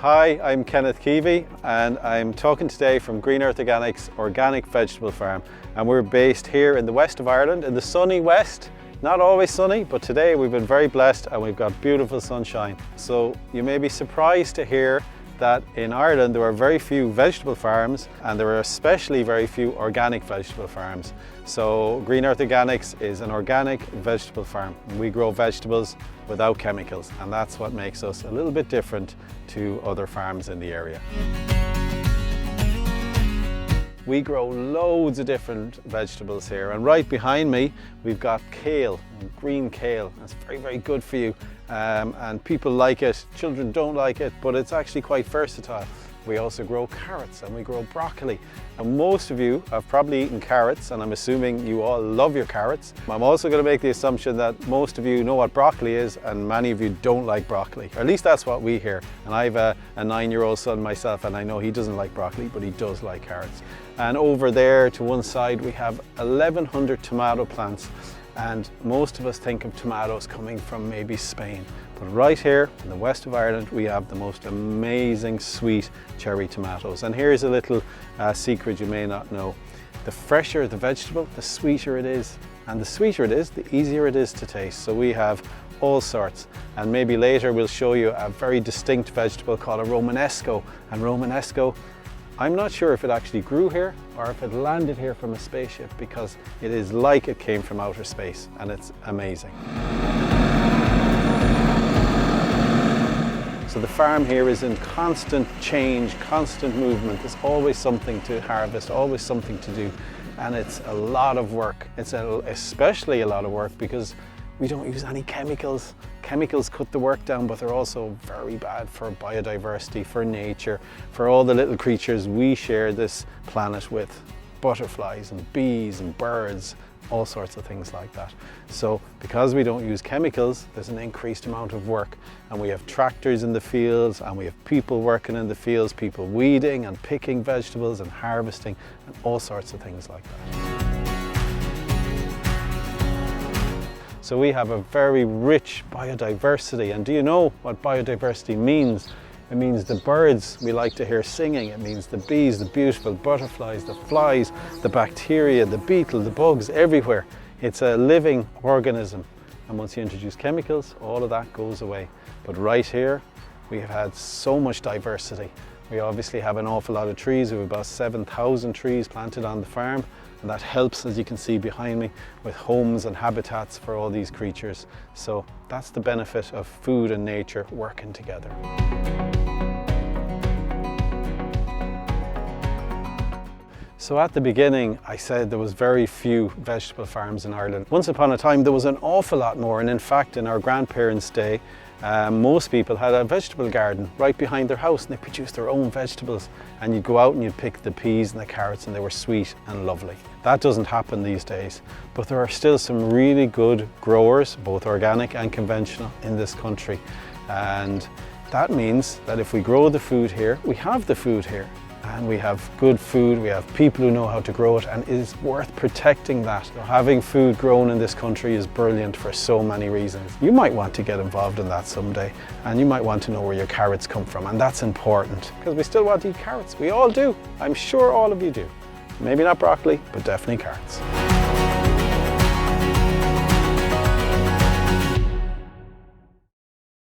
Hi, I'm Kenneth Keavey and I'm talking today from Green Earth Organics Organic Vegetable Farm, and we're based here in the west of Ireland, in the sunny west. Not always sunny, but today we've been very blessed and we've got beautiful sunshine. So you may be surprised to hear that in Ireland there are very few vegetable farms, and there are especially very few organic vegetable farms. So Green Earth Organics is an organic vegetable farm. We grow vegetables without chemicals, and that's what makes us a little bit different to other farms in the area. We grow loads of different vegetables here, and right behind me we've got kale, green kale. It's very, very good for you, and people like it. Children don't like it, but it's actually quite versatile. We also grow carrots and we grow broccoli. And most of you have probably eaten carrots, and I'm assuming you all love your carrots. I'm also going to make the assumption that most of you know what broccoli is, and many of you don't like broccoli. Or at least that's what we hear. And I have a 9-year-old son myself, and I know he doesn't like broccoli, but he does like carrots. And over there to one side we have 1,100 tomato plants. And most of us think of tomatoes coming from maybe Spain. But right here in the west of Ireland we have the most amazing sweet cherry tomatoes. And here's a little secret you may not know. The fresher the vegetable, the sweeter it is. And the sweeter it is, the easier it is to taste. So we have all sorts. And maybe later we'll show you a very distinct vegetable called a Romanesco. And Romanesco, I'm not sure if it actually grew here or if it landed here from a spaceship, because it is like it came from outer space, and it's amazing. So the farm here is in constant change, constant movement. There's always something to harvest, always something to do, and it's a lot of work. It's especially a lot of work because we don't use any chemicals. Chemicals cut the work down, but they're also very bad for biodiversity, for nature, for all the little creatures we share this planet with. Butterflies and bees and birds, all sorts of things like that. So because we don't use chemicals, there's an increased amount of work, and we have tractors in the fields, and we have people working in the fields, people weeding and picking vegetables and harvesting and all sorts of things like that. So we have a very rich biodiversity, and do you know what biodiversity means? It means the birds we like to hear singing, it means the bees, the beautiful butterflies, the flies, the bacteria, the beetle, the bugs, everywhere. It's a living organism, and once you introduce chemicals, all of that goes away. But right here, we have had so much diversity. We obviously have an awful lot of trees. We have about 7,000 trees planted on the farm, and that helps, as you can see behind me, with homes and habitats for all these creatures. So that's the benefit of food and nature working together. So at the beginning, I said there was very few vegetable farms in Ireland. Once upon a time, there was an awful lot more, and in fact, in our grandparents' day, most people had a vegetable garden right behind their house, and they produced their own vegetables. And you'd go out and you'd pick the peas and the carrots, and they were sweet and lovely. That doesn't happen these days, but there are still some really good growers, both organic and conventional, in this country. And that means that if we grow the food here, we have the food here. And we have good food, we have people who know how to grow it, and it is worth protecting that. So having food grown in this country is brilliant for so many reasons. You might want to get involved in that someday, and you might want to know where your carrots come from, and that's important, because we still want to eat carrots. We all do. I'm sure all of you do. Maybe not broccoli, but definitely carrots.